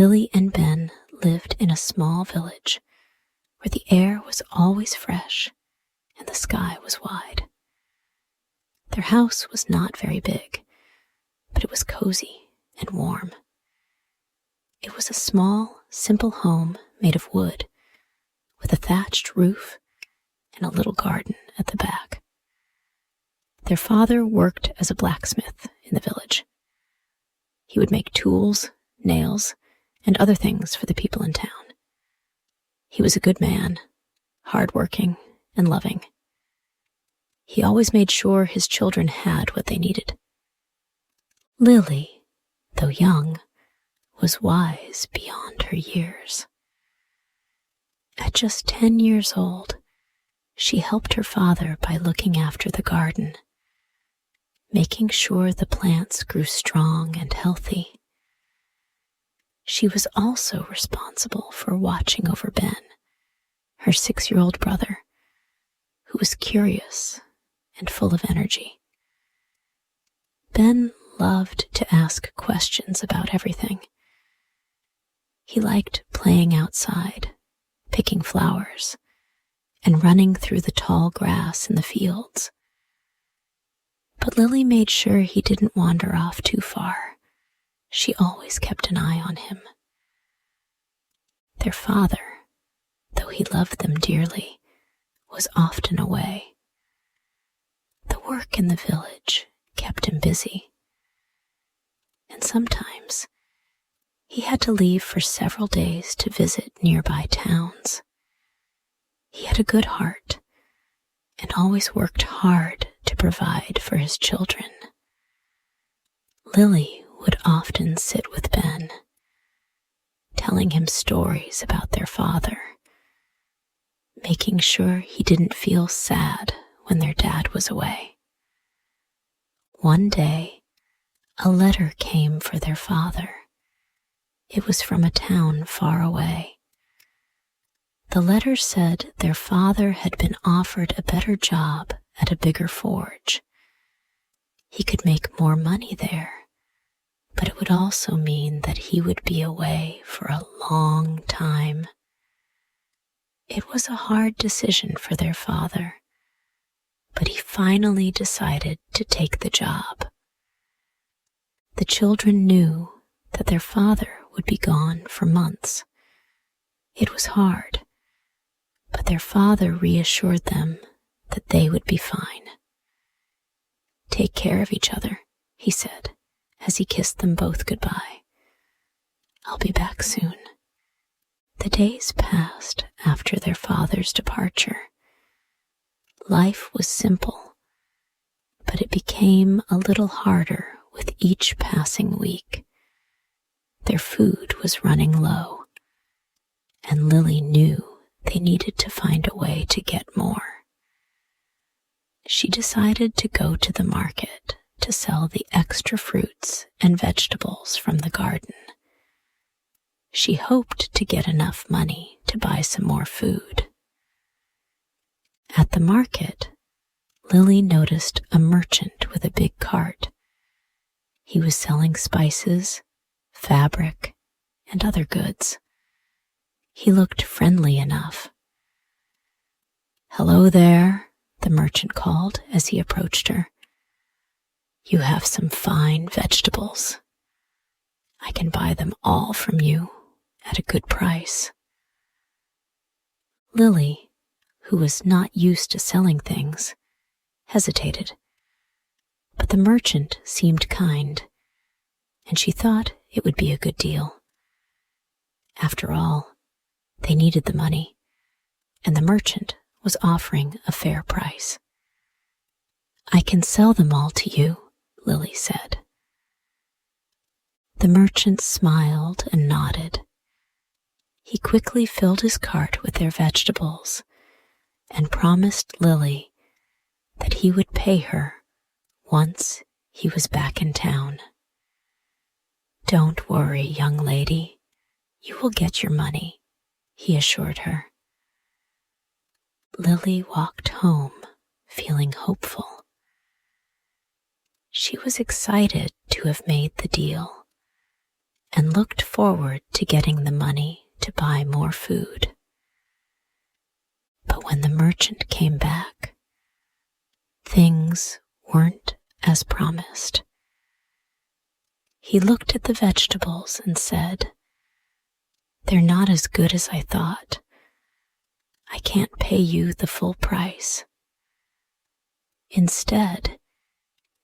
Lily and Ben lived in a small village where the air was always fresh and the sky was wide. Their house was not very big, but it was cozy and warm. It was a small, simple home made of wood with a thatched roof and a little garden at the back. Their father worked as a blacksmith in the village. He would make tools, nails, and other things for the people in town. He was a good man, hardworking and loving. He always made sure his children had what they needed. Lily, though young, was wise beyond her years. At just 10 years old, she helped her father by looking after the garden, making sure the plants grew strong and healthy. She was also responsible for watching over Ben, her 6-year-old brother, who was curious and full of energy. Ben loved to ask questions about everything. He liked playing outside, picking flowers, and running through the tall grass in the fields. But Lily made sure he didn't wander off too far. She always kept an eye on him. Their father, though he loved them dearly, was often away. The work in the village kept him busy, and sometimes he had to leave for several days to visit nearby towns. He had a good heart and always worked hard to provide for his children. Lily would often sit with Ben, telling him stories about their father, making sure he didn't feel sad when their dad was away. One day, a letter came for their father. It was from a town far away. The letter said their father had been offered a better job at a bigger forge. He could make more money there, but it would also mean that he would be away for a long time. It was a hard decision for their father, but he finally decided to take the job. The children knew that their father would be gone for months. It was hard, but their father reassured them that they would be fine. "Take care of each other," he said, as he kissed them both goodbye. "I'll be back soon." The days passed after their father's departure. Life was simple, but it became a little harder with each passing week. Their food was running low, and Lily knew they needed to find a way to get more. She decided to go to the market to sell the extra fruits and vegetables from the garden. She hoped to get enough money to buy some more food. At the market, Lily noticed a merchant with a big cart. He was selling spices, fabric, and other goods. He looked friendly enough. "Hello there," the merchant called as he approached her. "You have some fine vegetables. I can buy them all from you at a good price." Lily, who was not used to selling things, hesitated, but the merchant seemed kind, and she thought it would be a good deal. After all, they needed the money, and the merchant was offering a fair price. "I can sell them all to you," Lily said. The merchant smiled and nodded. He quickly filled his cart with their vegetables and promised Lily that he would pay her once he was back in town. "Don't worry, young lady. You will get your money," he assured her. Lily walked home, feeling hopeful. She was excited to have made the deal, and looked forward to getting the money to buy more food. But when the merchant came back, things weren't as promised. He looked at the vegetables and said, "They're not as good as I thought. I can't pay you the full price." Instead,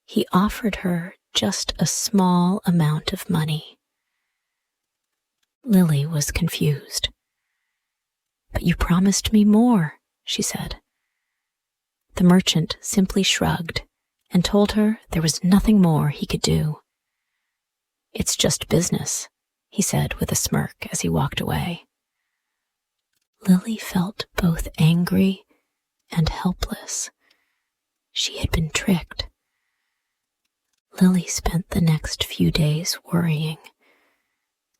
he offered her just a small amount of money. Lily was confused. "But you promised me more," she said. The merchant simply shrugged and told her there was nothing more he could do. "It's just business," he said with a smirk as he walked away. Lily felt both angry and helpless. She had been tricked. Lily spent the next few days worrying.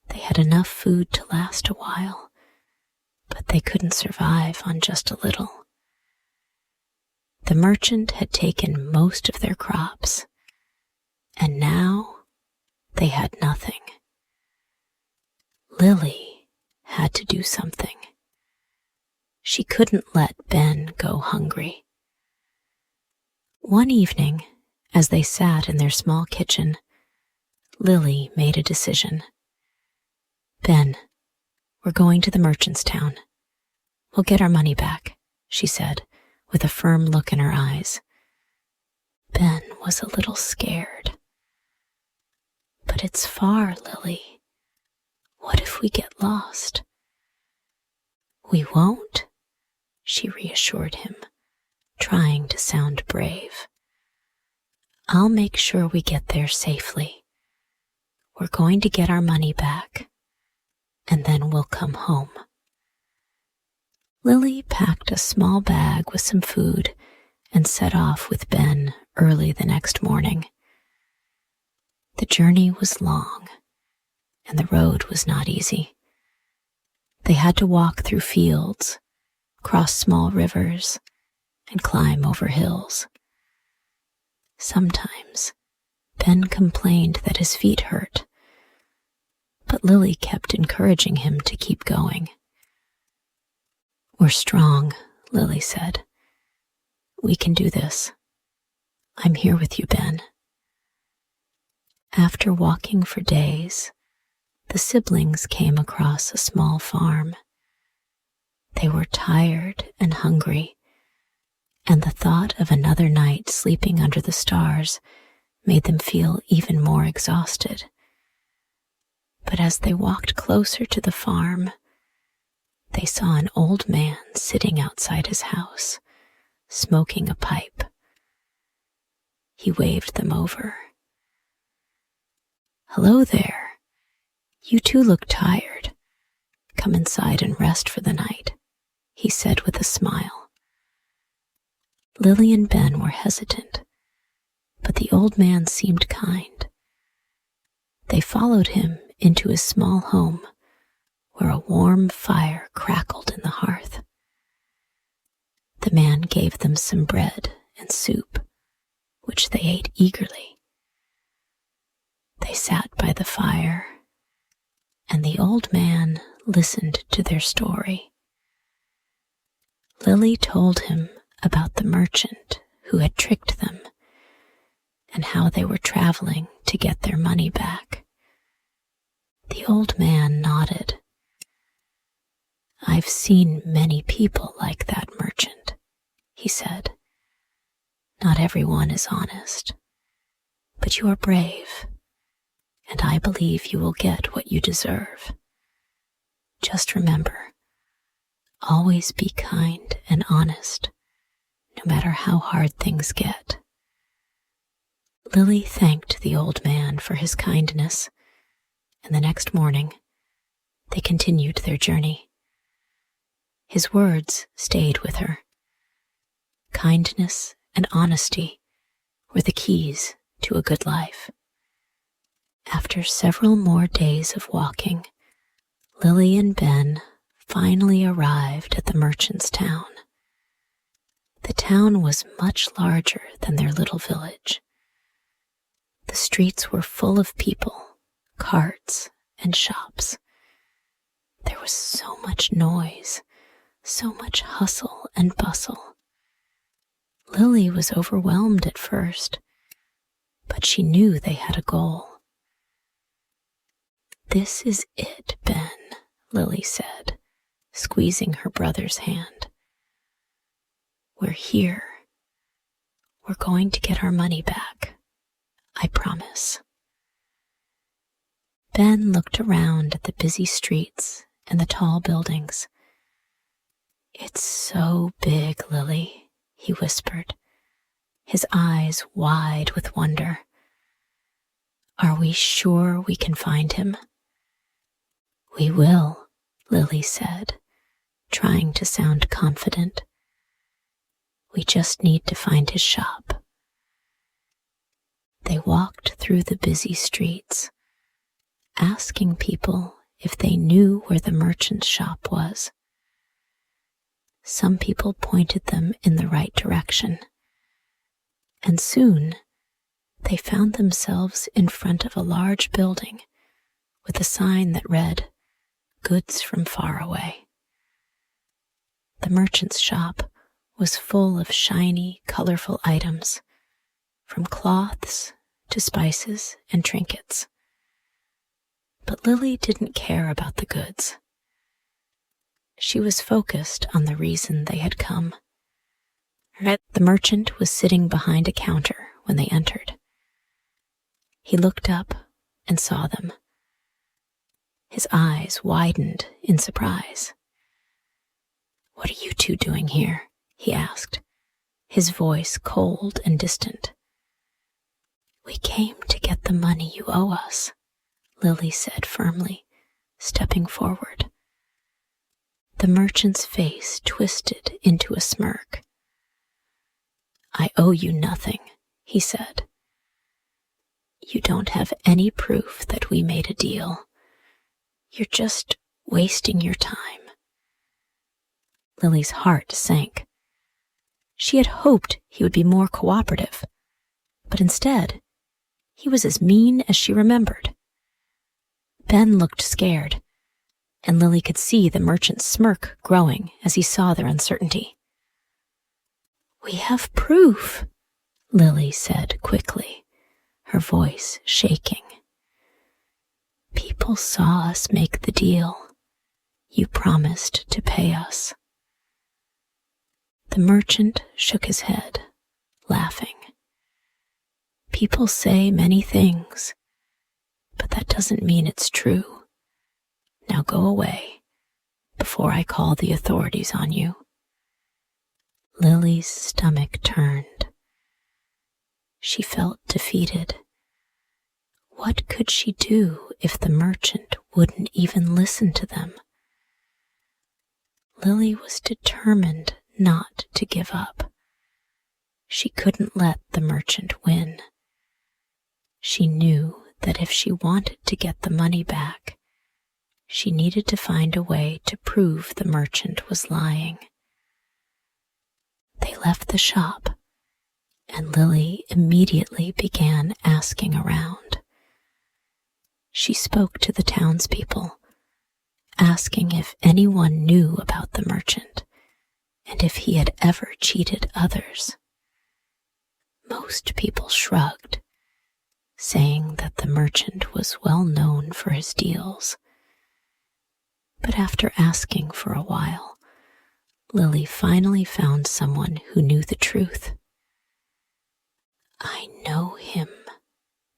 They had enough food to last a while, but they couldn't survive on just a little. The merchant had taken most of their crops, and now they had nothing. Lily had to do something. She couldn't let Ben go hungry. One evening, as they sat in their small kitchen, Lily made a decision. "Ben, we're going to the merchant's town. We'll get our money back," she said, with a firm look in her eyes. Ben was a little scared. "But it's far, Lily. What if we get lost?" "We won't," she reassured him, trying to sound brave. "I'll make sure we get there safely. We're going to get our money back, and then we'll come home." Lily packed a small bag with some food and set off with Ben early the next morning. The journey was long, and the road was not easy. They had to walk through fields, cross small rivers, and climb over hills. Sometimes Ben complained that his feet hurt, but Lily kept encouraging him to keep going. "We're strong," Lily said. "We can do this. I'm here with you, Ben." After walking for days, the siblings came across a small farm. They were tired and hungry, and the thought of another night sleeping under the stars made them feel even more exhausted. But as they walked closer to the farm, they saw an old man sitting outside his house, smoking a pipe. He waved them over. "Hello there. You two look tired. Come inside and rest for the night," he said with a smile. Lily and Ben were hesitant, but the old man seemed kind. They followed him into his small home, where a warm fire crackled in the hearth. The man gave them some bread and soup, which they ate eagerly. They sat by the fire, and the old man listened to their story. Lily told him about the merchant who had tricked them and how they were traveling to get their money back. The old man nodded. "I've seen many people like that merchant," he said. "Not everyone is honest, but you are brave, and I believe you will get what you deserve. Just remember, always be kind and honest, no matter how hard things get." Lily thanked the old man for his kindness, and the next morning they continued their journey. His words stayed with her. Kindness and honesty were the keys to a good life. After several more days of walking, Lily and Ben finally arrived at the merchant's town. The town was much larger than their little village. The streets were full of people, carts, and shops. There was so much noise, so much hustle and bustle. Lily was overwhelmed at first, but she knew they had a goal. "This is it, Ben," Lily said, squeezing her brother's hand. "We're here. We're going to get our money back. I promise." Ben looked around at the busy streets and the tall buildings. "It's so big, Lily," he whispered, his eyes wide with wonder. "Are we sure we can find him?" "We will," Lily said, trying to sound confident. "We just need to find his shop." They walked through the busy streets, asking people if they knew where the merchant's shop was. Some people pointed them in the right direction, and soon they found themselves in front of a large building with a sign that read, "Goods from far away." The merchant's shop was full of shiny, colorful items, from cloths to spices and trinkets. But Lily didn't care about the goods. She was focused on the reason they had come. The merchant was sitting behind a counter when they entered. He looked up and saw them. His eyes widened in surprise. "What are you two doing here?" he asked, his voice cold and distant. "We came to get the money you owe us," Lily said firmly, stepping forward. The merchant's face twisted into a smirk. "I owe you nothing," he said. "You don't have any proof that we made a deal. You're just wasting your time." Lily's heart sank. She had hoped he would be more cooperative, but instead, he was as mean as she remembered. Ben looked scared, and Lily could see the merchant's smirk growing as he saw their uncertainty. "We have proof," Lily said quickly, her voice shaking. "People saw us make the deal. You promised to pay us." The merchant shook his head, laughing. "People say many things, but that doesn't mean it's true. Now go away before I call the authorities on you." Lily's stomach turned. She felt defeated. What could she do if the merchant wouldn't even listen to them? Lily was determined not to give up. She couldn't let the merchant win. She knew that if she wanted to get the money back, she needed to find a way to prove the merchant was lying. They left the shop, and Lily immediately began asking around. She spoke to the townspeople, asking if anyone knew about the merchant and if he had ever cheated others. Most people shrugged, saying that the merchant was well known for his deals. But after asking for a while, Lily finally found someone who knew the truth. "I know him,"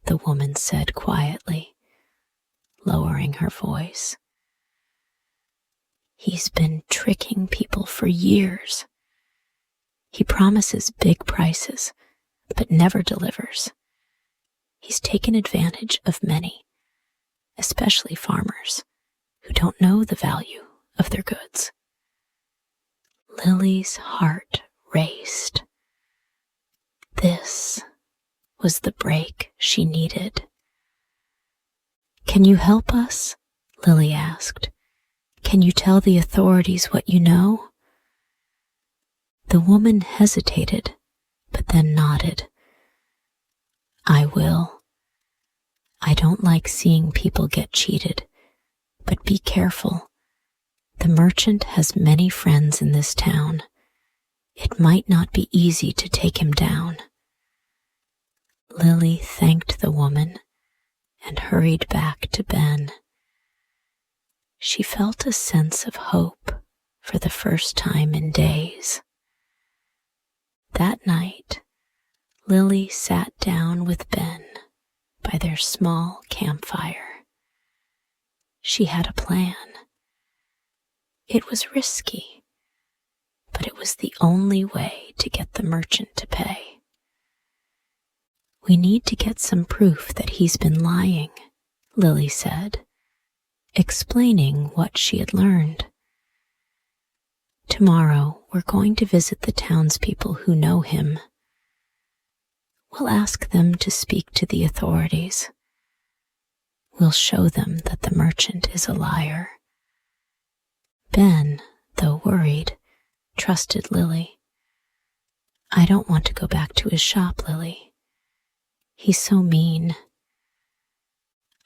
the woman said quietly, lowering her voice. "He's been tricking people for years. He promises big prices, but never delivers. He's taken advantage of many, especially farmers, who don't know the value of their goods." Lily's heart raced. This was the break she needed. "Can you help us?" Lily asked. "Can you tell the authorities what you know?" The woman hesitated, but then nodded. "I will. I don't like seeing people get cheated, But be careful. The merchant has many friends in this town. It might not be easy to take him down." Lily thanked the woman and hurried back to Ben. She felt a sense of hope for the first time in days. That night, Lily sat down with Ben by their small campfire. She had a plan. It was risky, but it was the only way to get the merchant to pay. "We need to get some proof that he's been lying," Lily said, explaining what she had learned. "Tomorrow we're going to visit the townspeople who know him. We'll ask them to speak to the authorities. We'll show them that the merchant is a liar." Ben, though worried, trusted Lily. "I don't want to go back to his shop, Lily. He's so mean."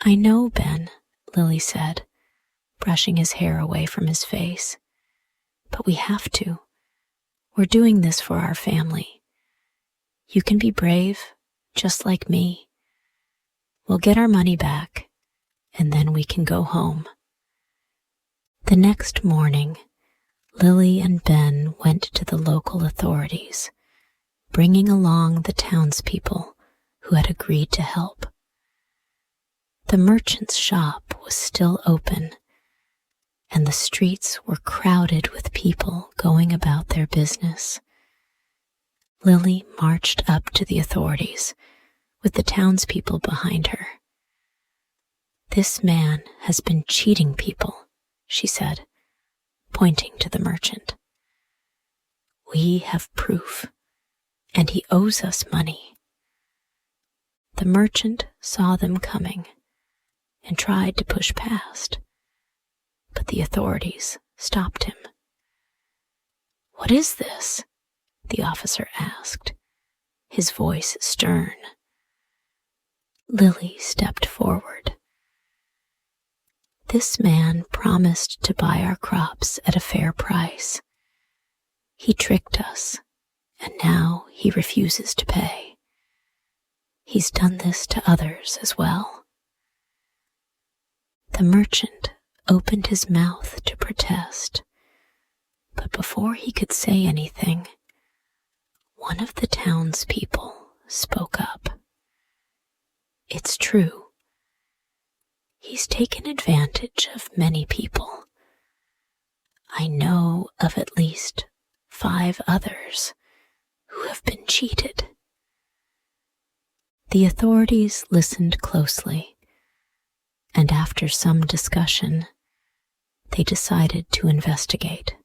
"I know, Ben," Lily said, brushing his hair away from his face. "But we have to. We're doing this for our family. You can be brave, just like me. We'll get our money back, and then we can go home." The next morning, Lily and Ben went to the local authorities, bringing along the townspeople who had agreed to help. The merchant's shop was still open, and the streets were crowded with people going about their business. Lily marched up to the authorities, with the townspeople behind her. "This man has been cheating people," she said, pointing to the merchant. "We have proof, and he owes us money." The merchant saw them coming and tried to push past, but the authorities stopped him. "What is this?" the officer asked, his voice stern. Lily stepped forward. "This man promised to buy our crops at a fair price. He tricked us, and now he refuses to pay. He's done this to others as well." The merchant opened his mouth to protest, but before he could say anything, one of the townspeople spoke up. "It's true. He's taken advantage of many people. I know of at least 5 others who have been cheated." The authorities listened closely, and after some discussion, they decided to investigate.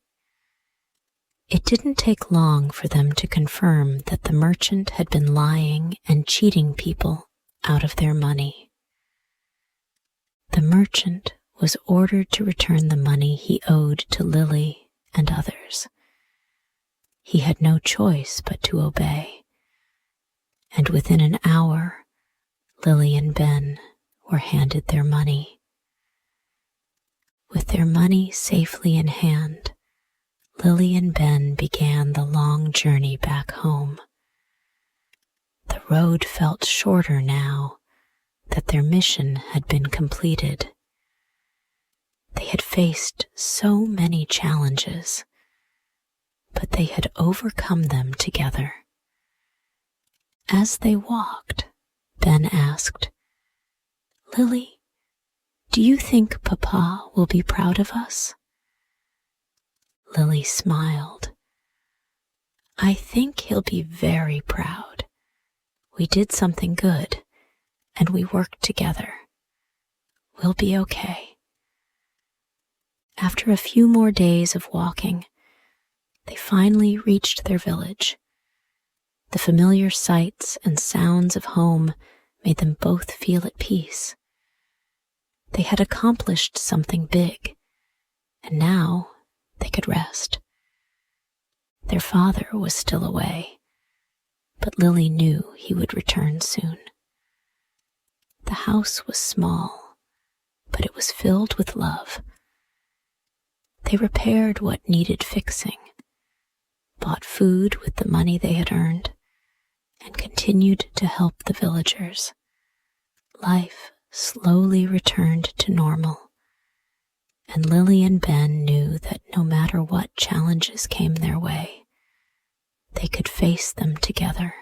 It didn't take long for them to confirm that the merchant had been lying and cheating people out of their money. The merchant was ordered to return the money he owed to Lily and others. He had no choice but to obey, and within an hour, Lily and Ben were handed their money. With their money safely in hand, Lily and Ben began the long journey back home. The road felt shorter now that their mission had been completed. They had faced so many challenges, but they had overcome them together. As they walked, Ben asked, "Lily, do you think Papa will be proud of us?" Lily smiled. "I think he'll be very proud. We did something good, and we worked together. We'll be okay." After a few more days of walking, they finally reached their village. The familiar sights and sounds of home made them both feel at peace. They had accomplished something big, and now they could rest. Their father was still away, but Lily knew he would return soon. The house was small, but it was filled with love. They repaired what needed fixing, bought food with the money they had earned, and continued to help the villagers. Life slowly returned to normal, and Lily and Ben knew that no matter what challenges came their way, they could face them together.